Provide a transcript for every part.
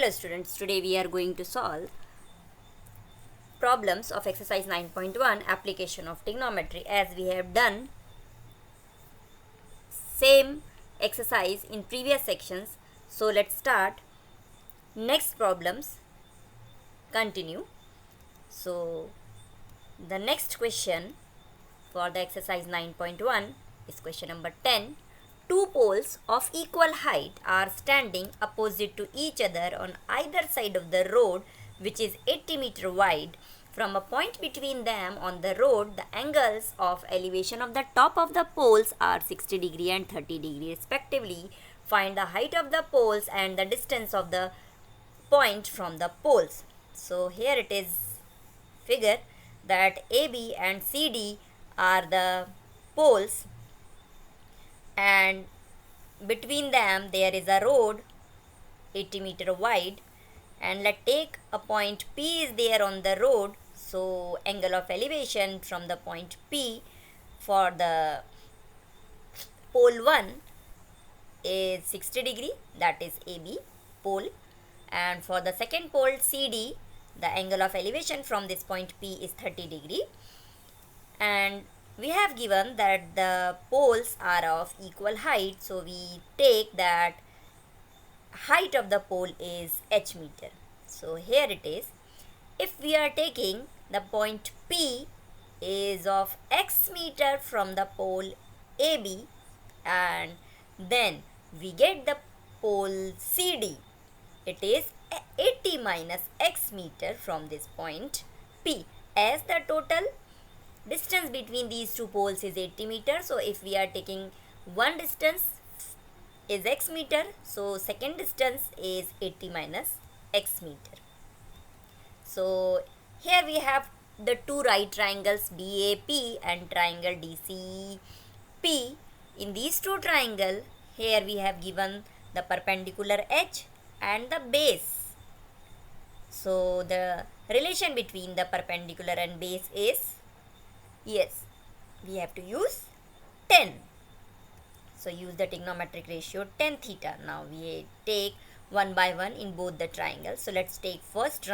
Hello students, today we are going to solve problems of exercise 9.1 application of trigonometry, as we have done same exercise in previous sections. So let's start next problems, continue. So the next question for the exercise 9.1 is question number 10. Two poles of equal height are standing opposite to each other on either side of the road, which is 80 meter wide. From a point between them on the road, the angles of elevation of the top of the poles are 60 degree and 30 degree respectively. Find the height of the poles and the distance of the point from the poles. So here it is figure that AB and CD are the poles, and between them there is a road 80 meter wide, and let's take a point P is there on the road. So angle of elevation from the point P for the pole 1 is 60 degree, that is AB pole, and for the second pole CD the angle of elevation from this point P is 30 degree, and we have given that the poles are of equal height, so we take that height of the pole is h meter. So here it is, if we are taking the point P is of x meter from the pole AB, and then we get the pole CD, it is 80 minus x meter from this point P, as the total distance between these two poles is 80 meter. So if we are taking one distance is x meter, so second distance is 80 minus x meter. So here we have the two right triangles BAP and triangle DCP. In these two triangles, here we have given the perpendicular H and the base. So the relation between the perpendicular and base is, yes, we have to use 10. So use the trigonometric ratio 10 theta. Now we take one by one in both the triangles. So let's take first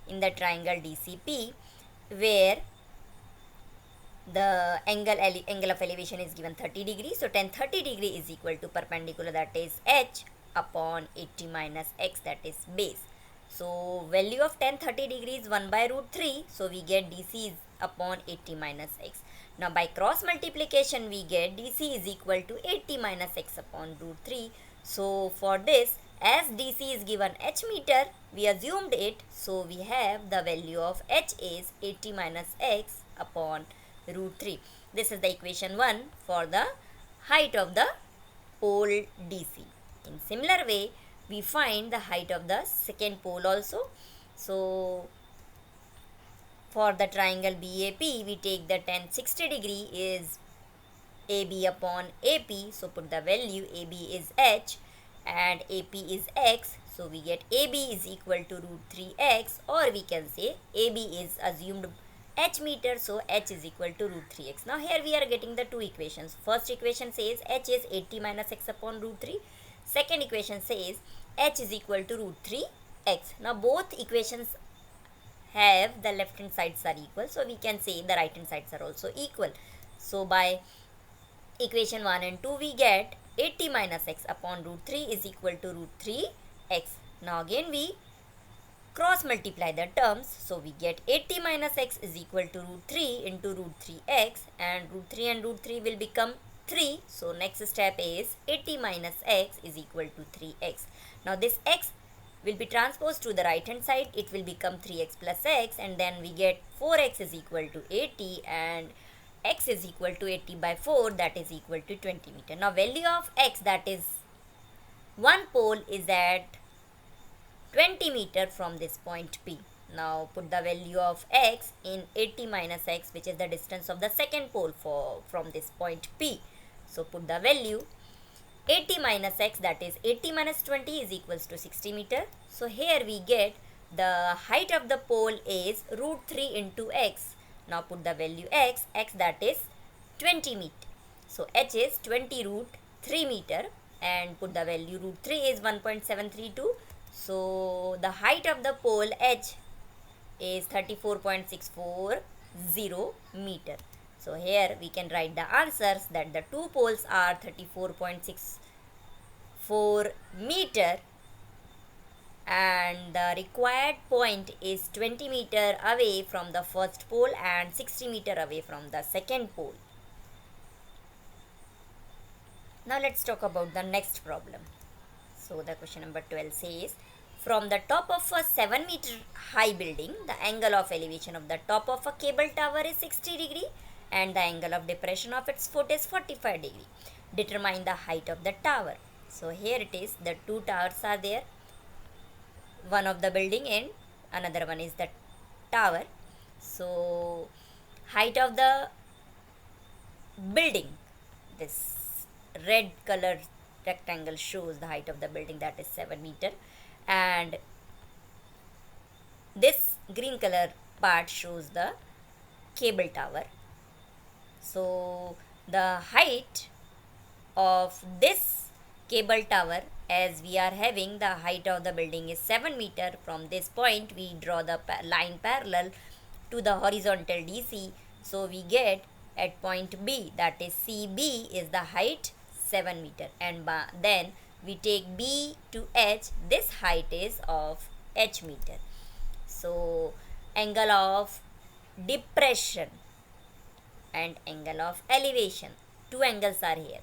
in the triangle DCP, where the angle of elevation is given 30 degree. So tan 30 degree is equal to perpendicular, that is h, upon 80 minus x, that is base. So value of tan 30 degree is 1 by root 3. So we get DC is upon 80 minus x. Now by cross multiplication we get DC is equal to 80 minus x upon root 3. So for this, as DC is given h meter, we assumed it. So we have the value of h is 80 minus x upon root 3. This is the equation 1 for the height of the pole DC. In similar way, we find the height of the second pole also. So for the triangle BAP, we take the tan 60 degree is AB upon AP. So put the value, AB is h and AP is x. So we get AB is equal to root 3x, or we can say AB is assumed h meter, so h is equal to root 3x. Now here we are getting the two equations. First equation says h is 80 minus x upon root 3. Second equation says h is equal to root 3x. Now both equations have the left hand sides are equal, so we can say the right hand sides are also equal. So by equation 1 and 2 we get 80 minus x upon root 3 is equal to root 3x. Now again we cross multiply the terms, so we get 80 minus x is equal to root 3 into root 3x, and root 3 will become 3. So next step is 80 minus x is equal to 3x. Now this x will be transposed to the right hand side, it will become 3x plus x, and then we get 4x is equal to 80, and x is equal to 80 by 4, that is equal to 20 meter. Now value of x, that is one pole, is at 20 meter from this point P. Now put the value of x in 80 minus x, which is the distance of the second pole from this point P. So put the value 80 minus x, that is 80 minus 20 is equals to 60 meter. So here we get the height of the pole is root 3 into x. Now put the value x that is 20 meter. So h is 20 root 3 meter, and put the value root 3 is 1.732. So the height of the pole H is 34.640 meter. So here we can write the answers that the two poles are 34.64 meter and the required point is 20 meter away from the first pole and 60 meter away from the second pole. Now let's talk about the next problem. So the question number 12 says, from the top of a 7 meter high building, the angle of elevation of the top of a cable tower is 60 degree and the angle of depression of its foot is 45 degree. Determine the height of the tower. So here it is, the two towers are there, one of the building and another one is the tower. So height of the building, this red color rectangle shows the height of the building, that is 7 meter, and this green color part shows the cable tower. So the height of this cable tower, as we are having the height of the building is 7 meter, from this point we draw the line parallel to the horizontal DC. So we get at point B, that is CB, is the height 7 meter, and then we take B to H, this height is of H meter. So angle of depression and angle of elevation, two angles are here.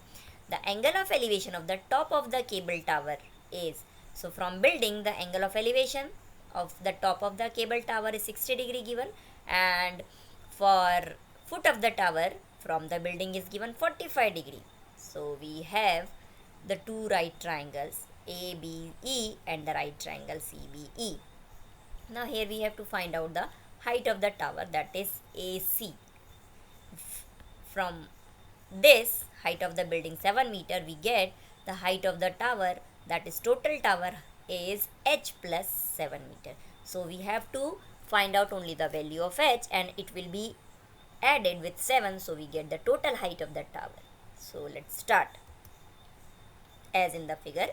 The angle of elevation of the top of the cable tower is, so from building the angle of elevation of the top of the cable tower is 60 degree given, and for foot of the tower from the building is given 45 degree. So we have the two right triangles ABE and the right triangle CBE. Now here we have to find out the height of the tower, that is AC. From this height of the building 7 meter, we get the height of the tower, that is total tower, is H plus 7 meter. So we have to find out only the value of H and it will be added with 7, so we get the total height of the tower. So let's start. As in the figure,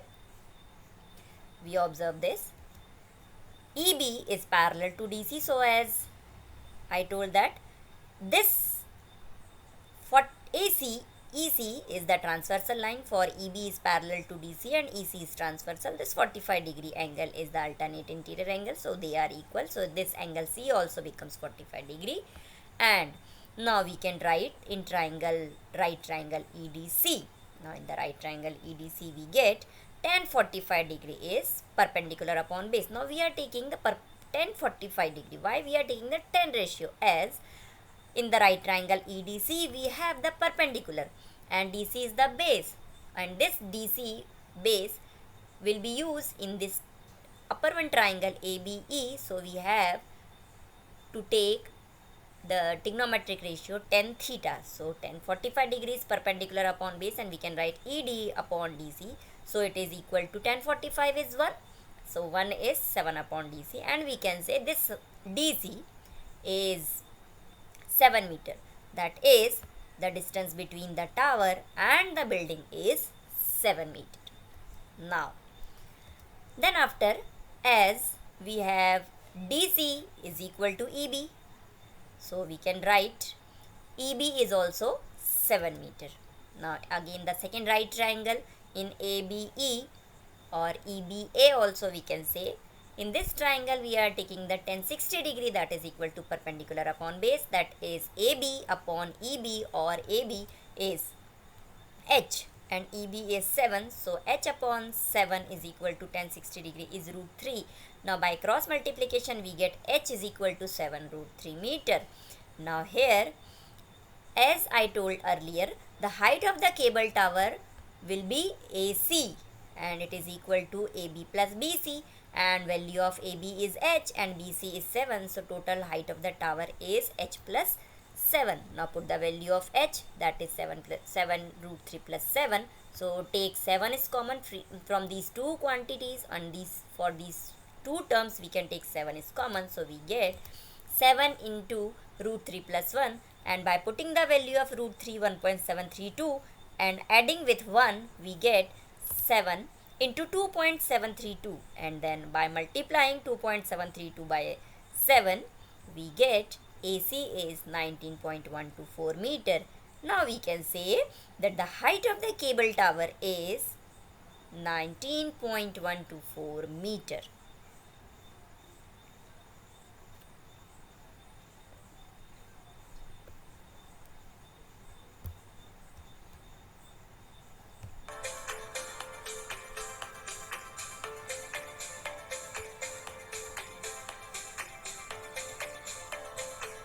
we observe this. EB is parallel to DC, so as I told that this for AC, EC is the transversal line, for EB is parallel to DC and EC is transversal. This 45 degree angle is the alternate interior angle, so they are equal. So this angle C also becomes 45 degree, and now we can write in triangle, right triangle EDC. Now in the right triangle EDC we get tan 45 degree is perpendicular upon base. Now we are taking the tan 45 degree. Why we are taking the 10 ratio? As in the right triangle EDC we have the perpendicular and DC is the base, and this DC base will be used in this upper one triangle ABE. So we have to take the trigonometric ratio tan theta. So tan 45 degrees perpendicular upon base, and we can write ED upon DC. So it is equal to tan 45 is 1. So 1 is 7 upon DC, and we can say this DC is 7 meter. That is the distance between the tower and the building is 7 meter. Now, then after, as we have DC is equal to EB, so we can write EB is also 7 meter. Now again the second right triangle in ABE or EBA also we can say. In this triangle we are taking the tan 60 degree, that is equal to perpendicular upon base, that is AB upon EB, or AB is H and EB is 7. So H upon 7 is equal to tan 60 degree is root 3. Now by cross multiplication we get H is equal to 7 root 3 meter. Now here, as I told earlier, the height of the cable tower will be AC and it is equal to AB plus BC, and value of AB is H and BC is 7. So total height of the tower is H plus 7. Now put the value of H, that is 7 root 3 plus 7. So take 7 is common from these two quantities, and for these two terms we can take 7 is common. So we get 7 into root 3 plus 1, and by putting the value of root 3 1.732 and adding with 1 we get 7 into 2.732, and then by multiplying 2.732 by 7 we get AC is 19.124 meter. Now we can say that the height of the cable tower is 19.124 meter.